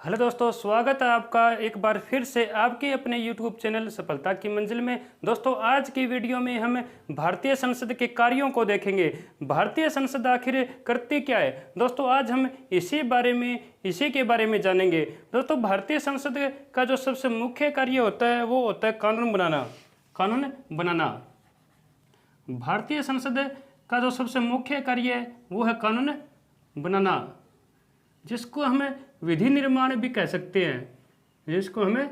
Hello दोस्तों, स्वागत है आपका एक बार फिर से आपके अपने YouTube चैनल सफलता की मंजिल में। दोस्तों, आज की वीडियो में हम भारतीय संसद के कार्यों को देखेंगे। भारतीय संसद आखिर करती क्या है दोस्तों, आज हम इसी के बारे में जानेंगे। दोस्तों, भारतीय संसद का जो सबसे मुख्य कार्य होता है वो होता है कानून बनाना। भारतीय संसद का जो सबसे मुख्य कार्य है वो है कानून बनाना, जिसको हमें विधि निर्माण भी कह सकते हैं, जिसको हमें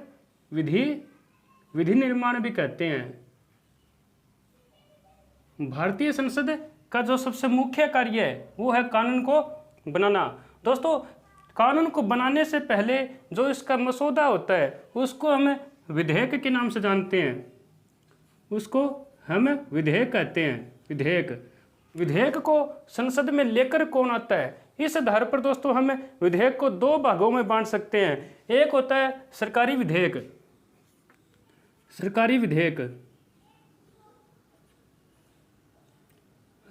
विधि निर्माण भी कहते हैं। भारतीय संसद का जो सबसे मुख्य कार्य है वो है कानून को बनाना। दोस्तों, कानून को बनाने से पहले जो इसका मसौदा होता है उसको हम विधेयक के नाम से जानते हैं, उसको हम विधेयक कहते हैं। विधेयक को संसद में लेकर कौन आता है, इस आधार पर दोस्तों हम विधेयक को दो भागों में बांट सकते हैं। एक होता है सरकारी विधेयक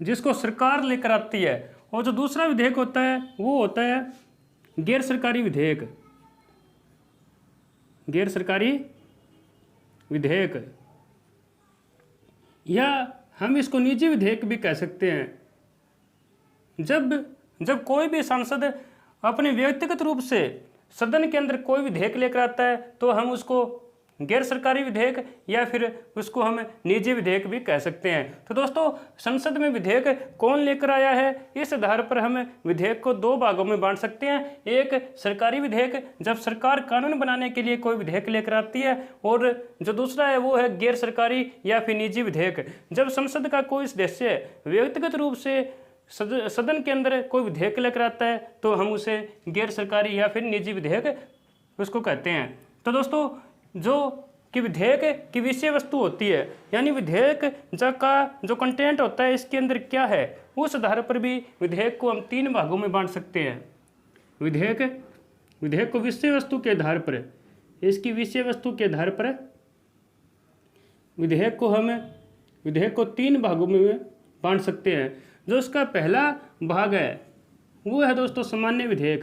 जिसको सरकार लेकर आती है, और जो दूसरा विधेयक होता है वो होता है गैर सरकारी विधेयक, या हम इसको निजी विधेयक भी कह सकते हैं। जब कोई भी सांसद अपने व्यक्तिगत रूप से सदन के अंदर कोई विधेयक लेकर आता है तो हम उसको गैर सरकारी विधेयक या फिर उसको हम निजी विधेयक भी कह सकते हैं। तो दोस्तों, संसद में विधेयक कौन लेकर आया है, इस आधार पर हम विधेयक को दो भागों में बांट सकते हैं। एक सरकारी विधेयक, जब सरकार कानून बनाने के लिए कोई विधेयक लेकर आती है, और जो दूसरा है वो है गैर सरकारी या फिर निजी विधेयक। जब संसद का कोई सदस्य व्यक्तिगत रूप से सदन के अंदर कोई विधेयक लेकर आता है तो हम उसे गैर सरकारी या फिर निजी विधेयक उसको कहते हैं। तो दोस्तों, जो विधेयक की विषय वस्तु होती है, यानी विधेयक का जो कंटेंट होता है इसके अंदर क्या है, उस आधार पर भी विधेयक को हम तीन भागों में बांट सकते हैं। विधेयक को विषय वस्तु के आधार पर, इसकी विषय वस्तु के आधार पर विधेयक को तीन भागों में बांट सकते हैं। जो इसका पहला भाग है वो है दोस्तों सामान्य विधेयक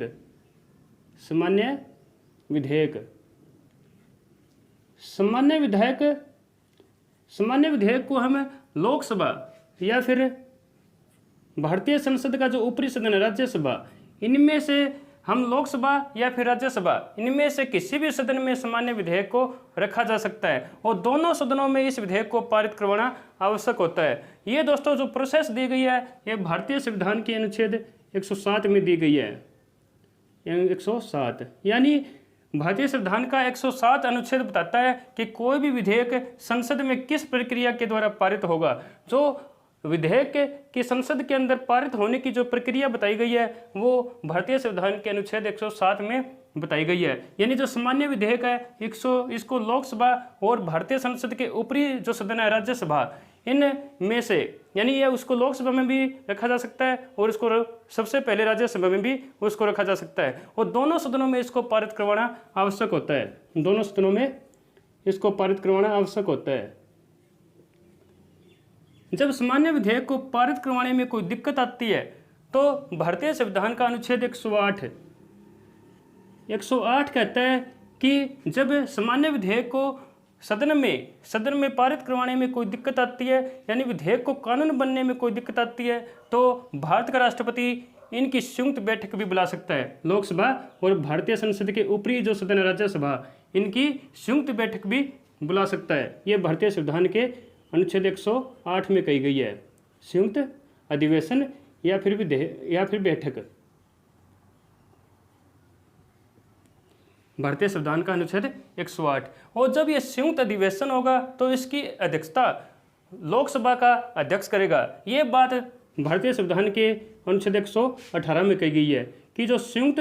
को हम लोकसभा या फिर भारतीय संसद का जो ऊपरी सदन है राज्यसभा, इनमें से हम लोकसभा या फिर राज्यसभा, इनमें से किसी भी सदन में सामान्य विधेयक को रखा जा सकता है, और दोनों सदनों में इस विधेयक को पारित करवाना आवश्यक होता है। ये दोस्तों जो प्रोसेस दी गई है ये भारतीय संविधान के अनुच्छेद 107 में दी गई है। 107 यानी भारतीय संविधान का 107 अनुच्छेद बताता है कि कोई भी विधेयक संसद में किस प्रक्रिया के द्वारा पारित होगा। जो विधेयक की संसद के अंदर पारित होने की जो प्रक्रिया बताई गई है वो भारतीय संविधान के अनुच्छेद 107 में बताई गई है। यानी जो सामान्य विधेयक है इसको लोकसभा और भारतीय संसद के ऊपरी जो सदन है राज्यसभा, इन में से यानी ये उसको लोकसभा में भी रखा जा सकता है और इसको सबसे पहले राज्यसभा में भी उसको रखा जा सकता है, और दोनों सदनों में इसको पारित करवाना आवश्यक होता है। जब सामान्य विधेयक को पारित करवाने में कोई दिक्कत आती है तो भारतीय संविधान का अनुच्छेद 108 कहता है कि जब सामान्य विधेयक को सदन में पारित करवाने में कोई दिक्कत आती है, यानी विधेयक को कानून बनने में कोई दिक्कत आती है, तो भारत का राष्ट्रपति इनकी संयुक्त बैठक भी बुला सकता है। लोकसभा और भारतीय संसद के ऊपरी जो सदन राज्यसभा, इनकी संयुक्त बैठक भी बुला सकता है। ये भारतीय संविधान के अनुच्छेद 108 में कही गई है, संयुक्त अधिवेशन या फिर बैठक। भारतीय संविधान का अनुच्छेद 108, और जब यह संयुक्त अधिवेशन होगा तो इसकी अध्यक्षता लोकसभा का अध्यक्ष करेगा। ये बात भारतीय संविधान के अनुच्छेद 118 में कही गई है कि जो संयुक्त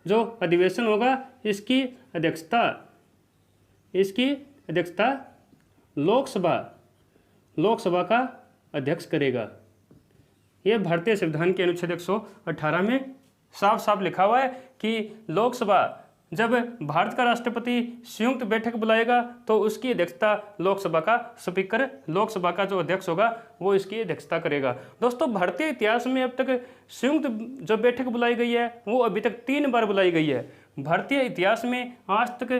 जो अधिवेशन होगा इसकी अध्यक्षता लोकसभा का अध्यक्ष करेगा। यह भारतीय संविधान के अनुच्छेद 118 में साफ साफ लिखा हुआ है कि लोकसभा, जब भारत का राष्ट्रपति संयुक्त बैठक बुलाएगा तो उसकी अध्यक्षता लोकसभा का स्पीकर, लोकसभा का जो अध्यक्ष होगा वो इसकी अध्यक्षता करेगा। दोस्तों, भारतीय इतिहास में अब तक संयुक्त जो बैठक बुलाई गई है वो अभी तक 3 बार बुलाई गई है। भारतीय इतिहास में आज तक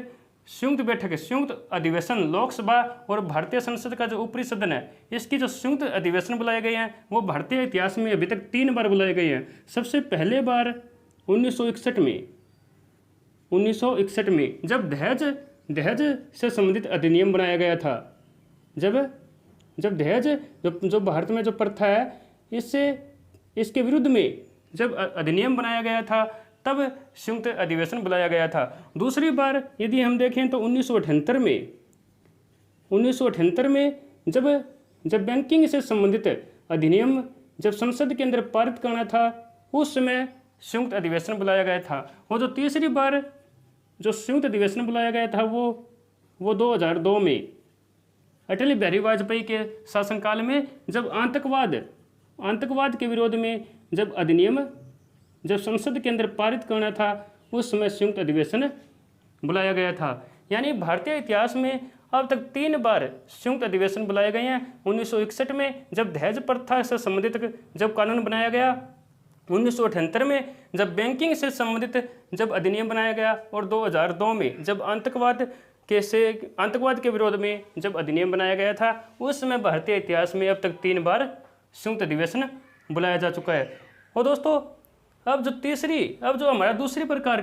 संयुक्त बैठक, संयुक्त अधिवेशन लोकसभा और भारतीय संसद का जो ऊपरी सदन है, इसकी जो संयुक्त अधिवेशन बुलाए गए हैं वो भारतीय इतिहास में अभी तक 3 बार बुलाए गए हैं। सबसे पहले बार 1961 में, 1961 में जब दहेज से संबंधित अधिनियम बनाया गया था। जब दहेज जो भारत में जो प्रथा है इसके विरुद्ध में जब अधिनियम बनाया गया था तब संयुक्त अधिवेशन बुलाया गया था। दूसरी बार यदि हम देखें तो 1978 में जब बैंकिंग से संबंधित अधिनियम जब संसद के अंदर पारित करना था उस समय संयुक्त अधिवेशन बुलाया गया था। और जो तीसरी बार जो संयुक्त अधिवेशन बुलाया गया था वो 2002 में अटल बिहारी वाजपेयी के शासनकाल में जब आतंकवाद के विरोध में जब अधिनियम जब संसद के अंदर पारित करना था उस समय संयुक्त अधिवेशन बुलाया गया था। यानी भारतीय इतिहास में अब तक 3 बार संयुक्त अधिवेशन बुलाए गए हैं। 1961 में जब दहेज प्रथा से संबंधित जब कानून बनाया गया, 1978 में जब बैंकिंग से संबंधित जब अधिनियम बनाया गया और 2002 में जब आतंकवाद के विरोध में जब अधिनियम बनाया गया था। उस समय भारतीय इतिहास में अब तक 3 बार संयुक्त अधिवेशन बुलाया जा चुका है। और दोस्तों अब जो हमारा दूसरे प्रकार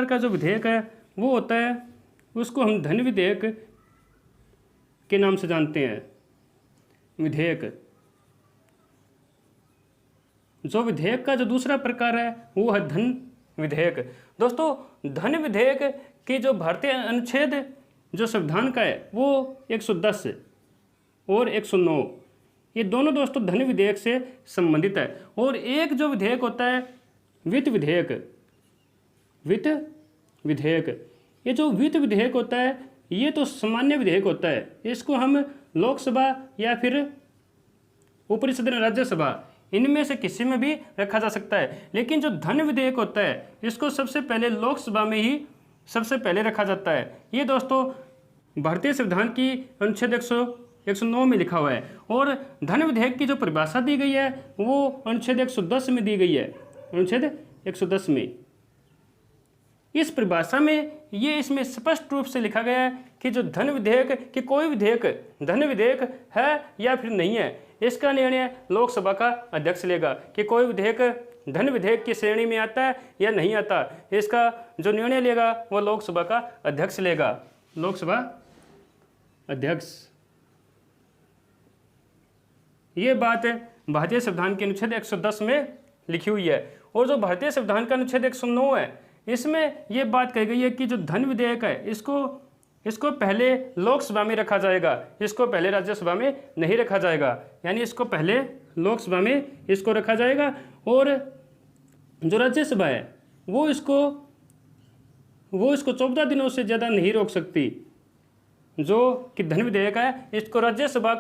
का जो विधेयक है वो होता है, उसको हम धन विधेयक के नाम से जानते हैं। जो विधेयक का जो दूसरा प्रकार है वो है धन विधेयक। दोस्तों धन विधेयक की जो भारतीय अनुच्छेद जो संविधान का है वो 110 और 109, ये दोनों दोस्तों धन विधेयक से संबंधित है। और एक जो विधेयक होता है वित्त विधेयक, ये जो वित्त विधेयक होता है ये तो सामान्य विधेयक होता है। इसको हम लोकसभा या फिर ऊपरी सदन राज्यसभा इनमें से किसी में भी रखा जा सकता है। लेकिन जो धन विधेयक होता है इसको सबसे पहले लोकसभा में ही सबसे पहले रखा जाता है। ये दोस्तों भारतीय संविधान की अनुच्छेद 109 में लिखा हुआ है। और धन विधेयक की जो परिभाषा दी गई है वो अनुच्छेद 110 में दी गई है। अनुच्छेद 110 में इस परिभाषा में ये इसमें स्पष्ट रूप से लिखा गया है कि जो धन विधेयक कि कोई विधेयक धन विधेयक है या फिर नहीं है, इसका निर्णय लोकसभा का अध्यक्ष लेगा कि कोई विधेयक धन विधेयक की श्रेणी में आता है या नहीं आता। इसका जो निर्णय लेगा वो लोकसभा का अध्यक्ष लेगा, लोकसभा अध्यक्ष। ये बात भारतीय संविधान के अनुच्छेद 110 में लिखी हुई है। और जो भारतीय संविधान का अनुच्छेद 109 है इसमें ये बात कही गई है कि जो धन विधेयक है इसको पहले लोकसभा में रखा जाएगा, इसको पहले राज्यसभा में नहीं रखा जाएगा। यानी इसको पहले लोकसभा में इसको रखा जाएगा और जो राज्यसभा है वो इसको 14 दिनों से ज़्यादा नहीं रोक सकती। जो कि धन विधेयक है इसको राज्यसभा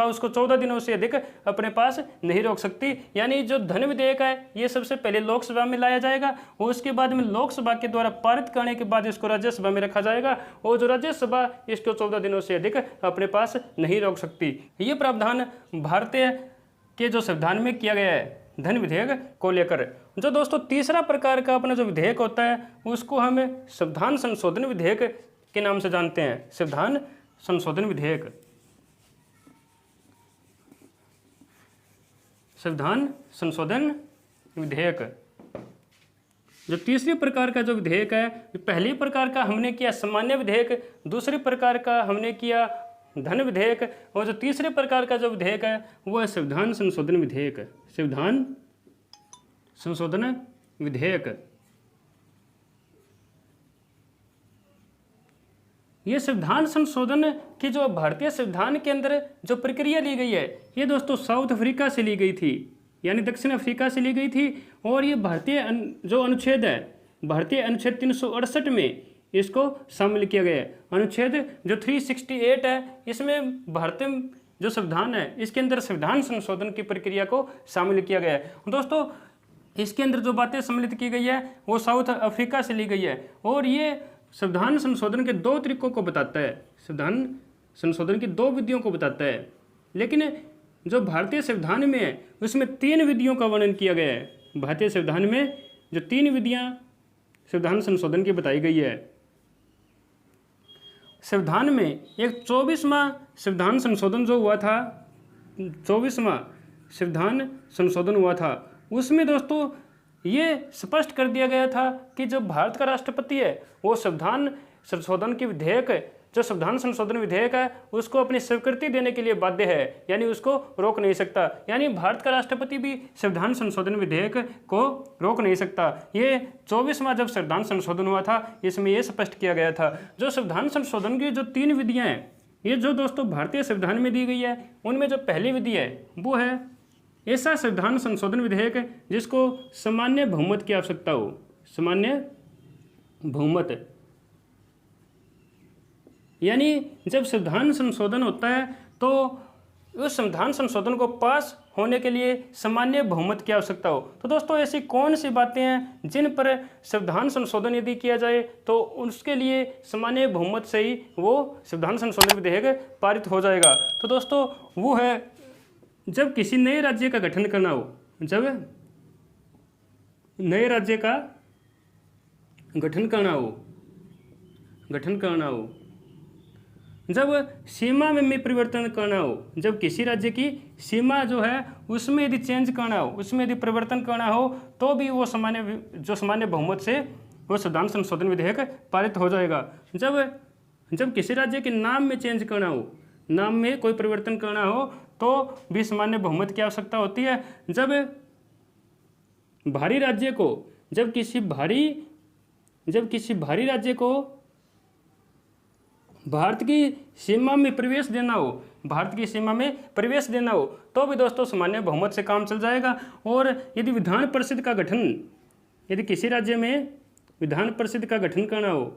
उसको 14 दिनों से अधिक अपने पास नहीं रोक सकती। यानी जो धन विधेयक है ये सबसे पहले लोकसभा में लाया जाएगा और उसके बाद में लोकसभा के द्वारा पारित करने के बाद इसको राज्यसभा में रखा जाएगा और जो राज्यसभा इसको 14 दिनों से अधिक अपने पास नहीं रोक सकती। ये प्रावधान भारतीय के जो संविधान में किया गया है धन विधेयक को लेकर। जो दोस्तों तीसरा प्रकार का अपना जो विधेयक होता है उसको हम संविधान संशोधन विधेयक के नाम से जानते हैं। संविधान संशोधन विधेयक, संविधान संशोधन विधेयक। जो तीसरे प्रकार का जो विधेयक है, पहले प्रकार का हमने किया सामान्य विधेयक, दूसरे प्रकार का हमने किया धन विधेयक और जो तीसरे प्रकार का जो विधेयक है वो है संविधान संशोधन विधेयक। संविधान संशोधन विधेयक। ये संविधान संशोधन की जो भारतीय संविधान के अंदर जो प्रक्रिया ली गई है ये दोस्तों साउथ अफ्रीका से ली गई थी, यानी दक्षिण अफ्रीका से ली गई थी। और ये भारतीय जो अनुच्छेद है, भारतीय अनुच्छेद 368 में इसको शामिल किया गया है। अनुच्छेद जो 368 है इसमें भारतीय जो संविधान है इसके अंदर संविधान संशोधन की प्रक्रिया को शामिल किया गया है। दोस्तों इसके अंदर जो बातें सम्मिलित की गई है वो साउथ अफ्रीका से ली गई है और ये संविधान संशोधन के 2 तरीकों को बताता है, संविधान संशोधन की 2 विधियों को बताता है। लेकिन जो भारतीय संविधान में है उसमें 3 विधियों का वर्णन किया गया है। भारतीय संविधान में जो 3 विधियां संविधान संशोधन की बताई गई है। संविधान में एक 24वां संविधान संशोधन जो हुआ था, 24वां संविधान संशोधन हुआ था, उसमें दोस्तों ये स्पष्ट कर दिया गया था कि जो भारत का राष्ट्रपति है वो संविधान संशोधन की विधेयक, जो संविधान संशोधन विधेयक है उसको अपनी स्वीकृति देने के लिए बाध्य है, यानी उसको रोक नहीं सकता। यानी भारत का राष्ट्रपति भी संविधान संशोधन विधेयक को रोक नहीं सकता। ये 24वां जब संविधान संशोधन हुआ था इसमें ये स्पष्ट किया गया था। जो संविधान संशोधन की जो 3 विधियाँ हैं, ये जो दोस्तों भारतीय संविधान में दी गई है, उनमें जो पहली विधि है वो है ऐसा संविधान संशोधन विधेयक जिसको सामान्य बहुमत की आवश्यकता हो। सामान्य बहुमत, यानी जब संविधान संशोधन होता है तो उस संविधान संशोधन को पास होने के लिए सामान्य बहुमत की आवश्यकता हो। तो दोस्तों ऐसी कौन सी बातें हैं जिन पर संविधान संशोधन यदि किया जाए तो उसके लिए सामान्य बहुमत से ही वो संविधान संशोधन विधेयक पारित हो जाएगा। तो दोस्तों वो है जब किसी नए राज्य का गठन करना हो, जब नए राज्य का गठन करना हो, जब सीमा में परिवर्तन करना हो, जब किसी राज्य की सीमा जो है उसमें यदि चेंज करना हो, उसमें यदि परिवर्तन करना हो तो भी वो सामान्य बहुमत से वो संविधान संशोधन विधेयक पारित हो जाएगा। जब किसी राज्य के नाम में चेंज करना हो, नाम में कोई परिवर्तन करना हो तो भी सामान्य बहुमत की आवश्यकता होती है। जब भारी राज्य को, जब किसी भारी राज्य को भारत की सीमा में प्रवेश देना हो, तो भी दोस्तों सामान्य बहुमत से काम चल जाएगा। और यदि विधान परिषद का गठन, यदि किसी राज्य में विधान परिषद का गठन करना हो,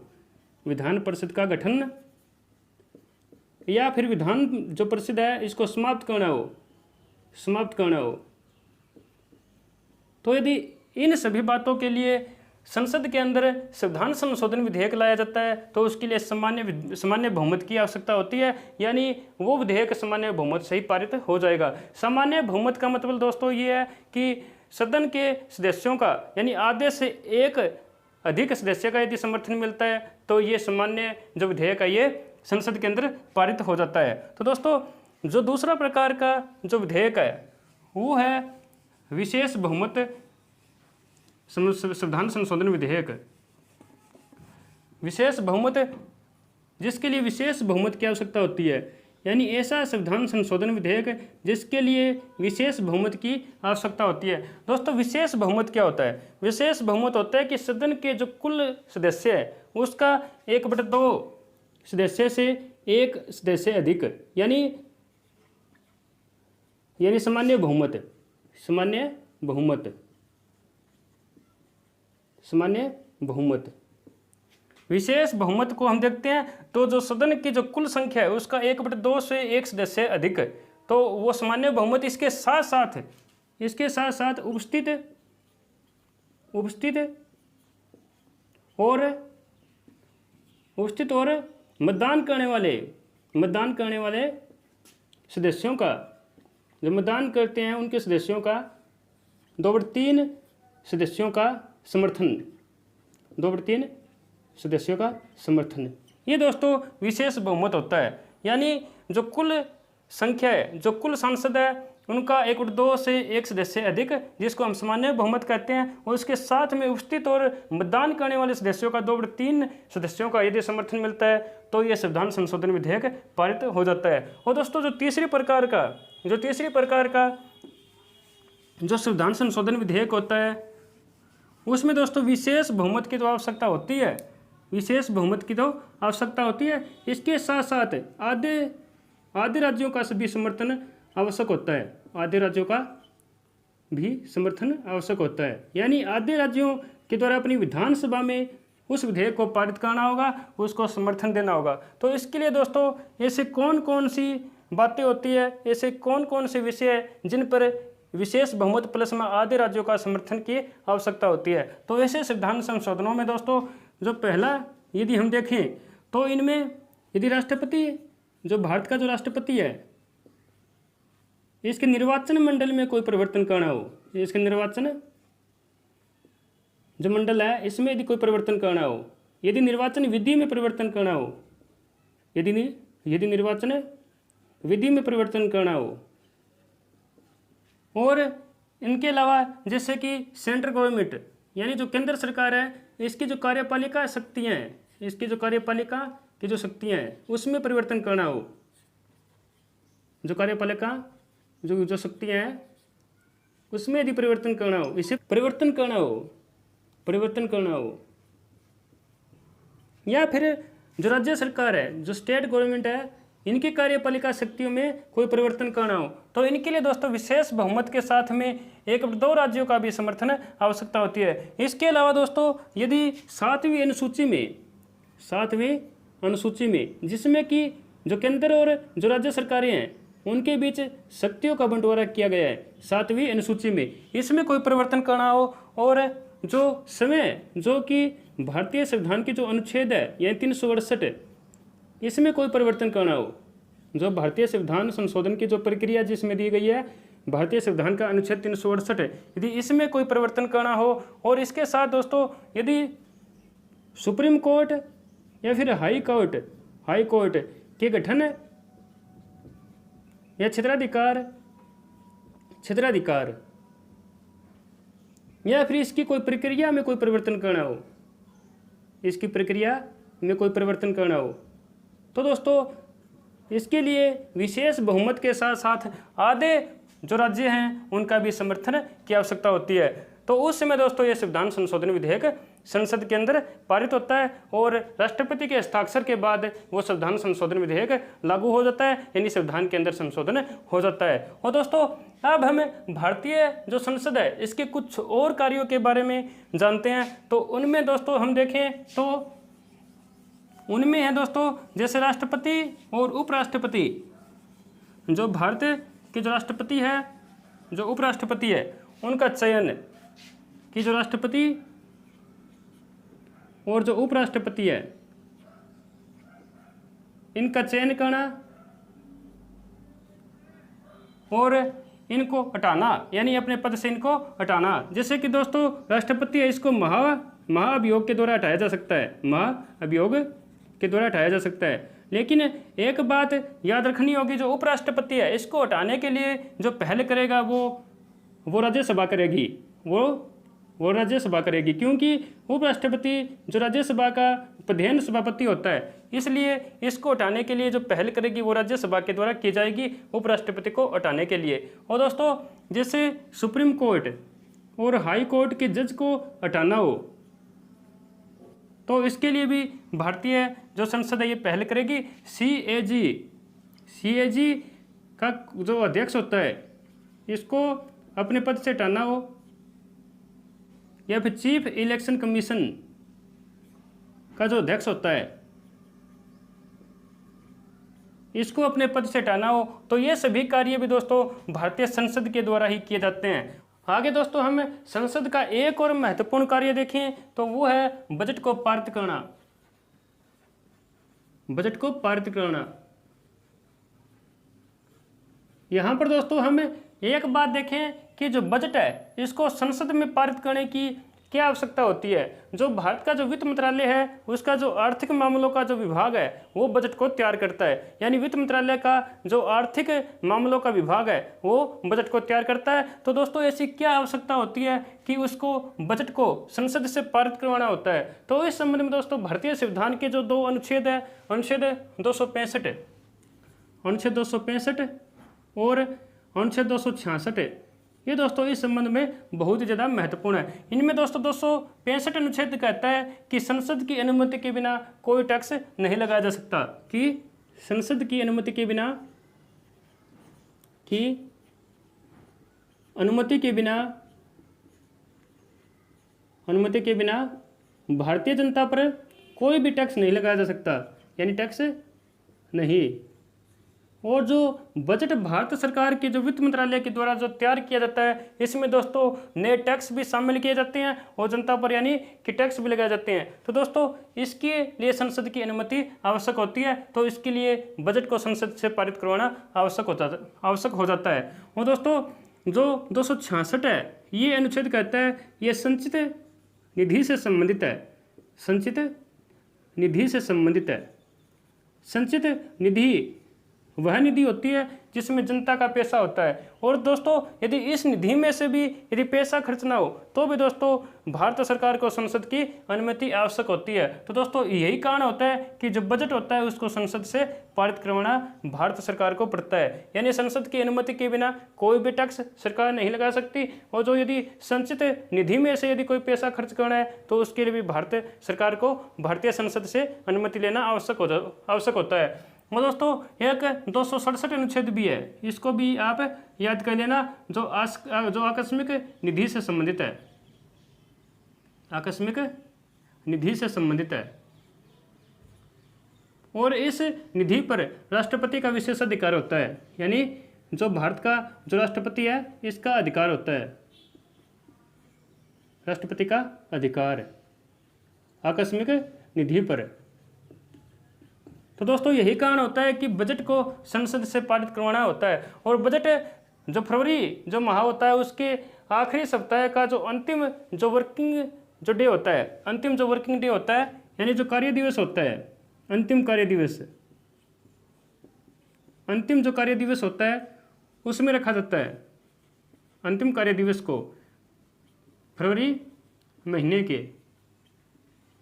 विधान परिषद का गठन या फिर विधान जो परिषद है इसको समाप्त करना हो, तो यदि इन सभी बातों के लिए संसद के अंदर संविधान संशोधन विधेयक लाया जाता है तो उसके लिए सामान्य बहुमत की आवश्यकता होती है, यानी वो विधेयक सामान्य बहुमत से ही पारित हो जाएगा। सामान्य बहुमत का मतलब दोस्तों ये है कि सदन के सदस्यों का, यानी आधे से एक अधिक सदस्य का यदि समर्थन मिलता है तो ये सामान्य जो विधेयक है ये संसद के अंदर पारित हो जाता है। तो दोस्तों जो दूसरा प्रकार का जो विधेयक है वो है विशेष बहुमत संविधान संशोधन विधेयक। विशेष बहुमत, जिसके लिए विशेष बहुमत की आवश्यकता होती है, यानी ऐसा संविधान संशोधन विधेयक जिसके लिए विशेष बहुमत की आवश्यकता होती है। दोस्तों विशेष बहुमत क्या होता है? विशेष बहुमत होता है कि सदन के जो कुल सदस्य है उसका 1/2 सदस्य से एक सदस्य अधिक, यानी सामान्य बहुमत। विशेष बहुमत को हम देखते हैं तो जो सदन की जो कुल संख्या है उसका 1/2 से एक सदस्य अधिक, तो वो सामान्य बहुमत। इसके साथ साथ उपस्थित और मतदान करने वाले सदस्यों का, जो मतदान करते हैं उनके सदस्यों का 2/3 सदस्यों का समर्थन, ये दोस्तों विशेष बहुमत होता है। यानी जो कुल संख्या है, जो कुल सांसद है उनका 1/2 से एक सदस्य अधिक, जिसको हम सामान्य बहुमत कहते हैं, और उसके साथ में उपस्थित और मतदान करने वाले सदस्यों का 2/3 सदस्यों का यदि समर्थन मिलता है तो यह संविधान संशोधन विधेयक पारित हो जाता है। और दोस्तों जो तीसरी प्रकार का जो संविधान संशोधन विधेयक होता है उसमें दोस्तों विशेष बहुमत की तो आवश्यकता होती है, इसके साथ साथ आधे राज्यों का भी समर्थन आवश्यक होता है। यानी आधे राज्यों के द्वारा अपनी विधानसभा में उस विधेयक को पारित करना होगा, उसको समर्थन देना होगा। तो इसके लिए दोस्तों ऐसे कौन कौन सी बातें होती है, ऐसे कौन कौन से विषय है जिन पर विशेष बहुमत प्लस में आधे राज्यों का समर्थन की आवश्यकता होती है। तो ऐसे संविधान संशोधनों में दोस्तों जो पहला यदि हम देखें तो इनमें यदि राष्ट्रपति, जो भारत का जो राष्ट्रपति है, इसके निर्वाचन मंडल में कोई परिवर्तन करना हो, इसके जो मंडल है इसमें यदि कोई परिवर्तन करना हो, यदि निर्वाचन विधि में परिवर्तन करना हो, यदि निर्वाचन विधि में परिवर्तन करना हो, और इनके अलावा जैसे कि सेंट्रल गवर्नमेंट यानी जो केंद्र सरकार है इसकी जो कार्यपालिका शक्तियाँ हैं, इसकी जो कार्यपालिका की जो शक्तियाँ हैं उसमें परिवर्तन करना हो, जो कार्यपालिका जो शक्तियाँ हैं उसमें यदि परिवर्तन करना हो, इसे परिवर्तन करना हो, या फिर जो राज्य सरकार है, जो स्टेट गवर्नमेंट है, इनकी कार्यपालिका शक्तियों में कोई परिवर्तन करना हो, तो इनके लिए दोस्तों विशेष बहुमत के साथ में 1/2 राज्यों का भी समर्थन आवश्यकता होती है। इसके अलावा दोस्तों यदि सातवीं अनुसूची में जिसमें कि जो केंद्र और जो राज्य सरकारें हैं उनके बीच शक्तियों का बंटवारा किया गया है, 7वीं अनुसूची में, इसमें कोई परिवर्तन करना हो, और जो कि भारतीय संविधान की जो अनुच्छेद है यानी 368 इसमें कोई परिवर्तन करना हो, जो भारतीय संविधान संशोधन की जो प्रक्रिया जिसमें दी गई है भारतीय संविधान का अनुच्छेद 368 यदि इसमें कोई परिवर्तन करना हो, और इसके साथ दोस्तों यदि सुप्रीम कोर्ट या फिर हाई कोर्ट के गठन या क्षेत्राधिकार या फिर इसकी कोई प्रक्रिया में कोई परिवर्तन करना हो, तो दोस्तों इसके लिए विशेष बहुमत के साथ साथ आधे जो राज्य हैं उनका भी समर्थन की आवश्यकता होती है। तो उस समय दोस्तों ये संविधान संशोधन विधेयक संसद के अंदर पारित होता है, और राष्ट्रपति के हस्ताक्षर के बाद वो संविधान संशोधन विधेयक लागू हो जाता है, यानी संविधान के अंदर संशोधन हो जाता है। और दोस्तों अब हम भारतीय जो संसद है इसके कुछ और कार्यों के बारे में जानते हैं। तो उनमें दोस्तों हम देखें तो उनमें है दोस्तों जैसे राष्ट्रपति और उपराष्ट्रपति। जो भारत के जो राष्ट्रपति है, जो उपराष्ट्रपति है, उनका चयन कि जो राष्ट्रपति और जो उपराष्ट्रपति है इनका चयन करना और इनको हटाना, यानी अपने पद से इनको हटाना। जैसे कि दोस्तों राष्ट्रपति है, इसको महाअभियोग के द्वारा हटाया जा सकता है, लेकिन एक बात याद रखनी होगी, जो उपराष्ट्रपति है इसको हटाने के लिए जो पहल करेगा वो राज्यसभा करेगी, वो राज्यसभा करेगी, क्योंकि उपराष्ट्रपति जो राज्यसभा का प्रधान सभापति होता है, इसलिए इसको हटाने के लिए जो पहल करेगी वो राज्यसभा के द्वारा की जाएगी उपराष्ट्रपति को हटाने के लिए। और दोस्तों जैसे सुप्रीम कोर्ट और हाई कोर्ट के जज को हटाना हो, तो इसके लिए भी भारतीय जो संसद है ये पहल करेगी। CAG का जो अध्यक्ष होता है इसको अपने पद से हटाना हो, या फिर चीफ इलेक्शन कमीशन का जो अध्यक्ष होता है इसको अपने पद से हटाना हो, तो ये सभी कार्य भी दोस्तों भारतीय संसद के द्वारा ही किए जाते हैं। आगे दोस्तों हम संसद का एक और महत्वपूर्ण कार्य देखें तो वो है बजट को पारित करना। यहाँ पर दोस्तों हम एक बात देखें कि जो बजट है इसको संसद में पारित करने की क्या आवश्यकता होती है। जो भारत का जो वित्त मंत्रालय है उसका जो आर्थिक मामलों का जो विभाग है वो बजट को तैयार करता है, यानी वित्त मंत्रालय का जो आर्थिक मामलों का विभाग है वो बजट को तैयार करता है। तो दोस्तों ऐसी क्या आवश्यकता होती है कि उसको बजट को संसद से पारित करवाना होता है। तो इस संबंध में दोस्तों भारतीय संविधान के जो 2 अनुच्छेद है, अनुच्छेद 265 और अनुच्छेद 266, ये दोस्तों इस संबंध में बहुत ही ज़्यादा महत्वपूर्ण है। इनमें दोस्तों 265 अनुच्छेद कहता है कि संसद की अनुमति के बिना कोई टैक्स नहीं लगाया जा सकता, कि संसद की अनुमति के बिना भारतीय जनता पर कोई भी टैक्स नहीं लगाया जा सकता, यानी टैक्स नहीं। और जो बजट भारत सरकार के जो वित्त मंत्रालय के द्वारा जो तैयार किया जाता है इसमें दोस्तों नए टैक्स भी शामिल किए जाते हैं और जनता पर यानी कि टैक्स भी लगाए जाते हैं। तो दोस्तों इसके लिए संसद की अनुमति आवश्यक होती है, तो इसके लिए बजट को संसद से पारित करवाना आवश्यक हो जाता है। और दोस्तों जो 266 है ये अनुच्छेद कहता है ये संचित निधि से संबंधित है। संचित निधि से संबंधित है। संचित निधि वह निधि होती है जिसमें जनता का पैसा होता है। और दोस्तों यदि इस निधि में से भी यदि पैसा खर्च ना हो तो भी दोस्तों भारत सरकार को संसद की अनुमति आवश्यक होती है। तो दोस्तों यही कारण होता है कि जो बजट होता है उसको संसद से पारित करवाना भारत सरकार को पड़ता है। यानी संसद की अनुमति के बिना कोई भी टैक्स सरकार नहीं लगा सकती। और जो यदि संचित निधि में से यदि कोई पैसा खर्च करना है तो उसके लिए भी भारत सरकार को भारतीय संसद से अनुमति लेना आवश्यक होता है। और दोस्तों एक 267 अनुच्छेद भी है, इसको भी आप याद कर लेना, जो आकस्मिक निधि से संबंधित है। आकस्मिक निधि से संबंधित है और इस निधि पर राष्ट्रपति का विशेष अधिकार होता है। यानी जो भारत का जो राष्ट्रपति है इसका अधिकार होता है, राष्ट्रपति का अधिकार आकस्मिक निधि पर। तो दोस्तों यही कारण होता है कि बजट को संसद से पारित करवाना होता है। और बजट जो फरवरी जो माह होता है उसके आखिरी सप्ताह का जो अंतिम जो वर्किंग जो डे होता है, अंतिम जो वर्किंग डे होता है, यानी जो कार्य दिवस होता है, अंतिम कार्य दिवस, अंतिम जो कार्य दिवस होता है उसमें रखा जाता है। अंतिम कार्य दिवस को फरवरी महीने के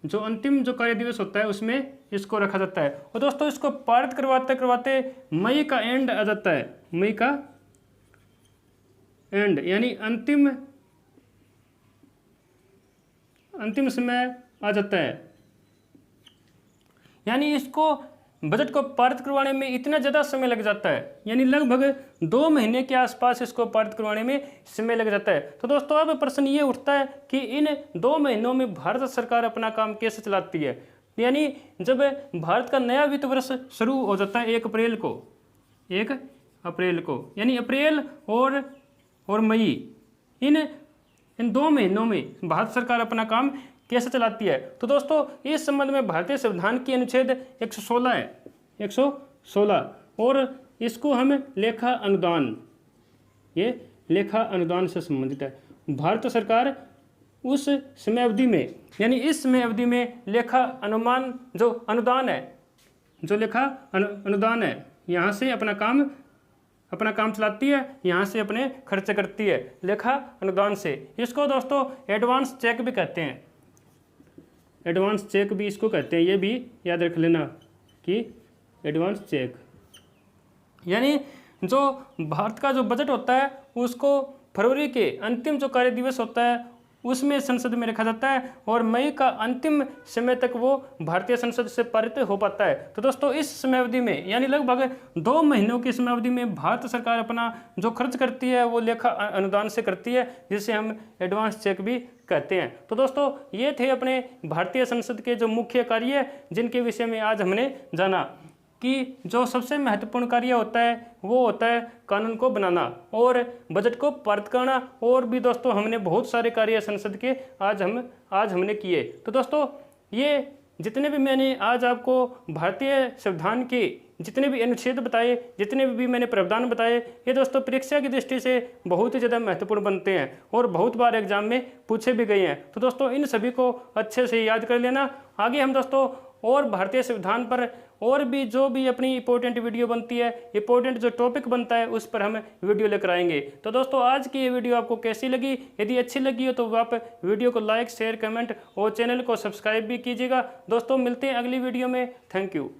जो अंतिम जो कार्य दिवस होता है उसमें इसको रखा जाता है। और दोस्तों इसको पारित करवाते करवाते मई का एंड आ जाता है। मई का एंड यानी अंतिम समय आ जाता है। यानी इसको बजट को पारित करवाने में इतना ज़्यादा समय लग जाता है, यानी लगभग 2 महीने के आसपास इसको पारित करवाने में समय लग जाता है। तो दोस्तों अब प्रश्न ये उठता है कि इन 2 महीनों में भारत सरकार अपना काम कैसे चलाती है। यानी जब भारत का नया वित्त वर्ष शुरू हो जाता है 1 अप्रैल को, यानी अप्रैल और मई, इन 2 महीनों में भारत सरकार अपना काम कैसे चलाती है। तो दोस्तों इस संबंध में भारतीय संविधान की अनुच्छेद 116 है, 116, और इसको हम लेखा अनुदान, ये लेखा अनुदान से संबंधित है। भारत सरकार उस समय अवधि में, यानी इस समय अवधि में लेखा अनुमान जो अनुदान है, जो लेखा अनुदान है, यहाँ से अपना काम चलाती है, यहाँ से अपने खर्चे करती है लेखा अनुदान से। इसको दोस्तों एडवांस चेक भी कहते हैं, एडवांस चेक भी इसको कहते हैं। ये भी याद रख लेना कि एडवांस चेक, यानी जो भारत का जो बजट होता है उसको फरवरी के अंतिम जो कार्य दिवस होता है उसमें संसद में रखा जाता है और मई का अंतिम समय तक वो भारतीय संसद से पारित हो पाता है। तो दोस्तों इस समय अवधि में, यानी लगभग 2 महीनों की समय अवधि में भारत सरकार अपना जो खर्च करती है वो लेखा अनुदान से करती है, जिसे हम एडवांस चेक भी कहते हैं। तो दोस्तों ये थे अपने भारतीय संसद के जो मुख्य कार्य जिनके विषय में आज हमने जाना कि जो सबसे महत्वपूर्ण कार्य होता है वो होता है कानून को बनाना और बजट को पारित करना। और भी दोस्तों हमने बहुत सारे कार्य संसद के आज हमने किए। तो दोस्तों ये जितने भी मैंने आज आपको भारतीय संविधान के जितने भी अनुच्छेद बताए, जितने भी मैंने प्रावधान बताए, ये दोस्तों परीक्षा की दृष्टि से बहुत ही ज़्यादा महत्वपूर्ण बनते हैं और बहुत बार एग्जाम में पूछे भी गए हैं। तो दोस्तों इन सभी को अच्छे से याद कर लेना। आगे हम दोस्तों और भारतीय संविधान पर और भी जो भी अपनी इंपॉर्टेंट वीडियो बनती है, इंपॉर्टेंट जो टॉपिक बनता है उस पर हम वीडियो लेकर आएंगे। तो दोस्तों आज की ये वीडियो आपको कैसी लगी? यदि अच्छी लगी हो तो आप वीडियो को लाइक, शेयर, कमेंट और चैनल को सब्सक्राइब भी कीजिएगा। दोस्तों मिलते हैं अगली वीडियो में। Thank you.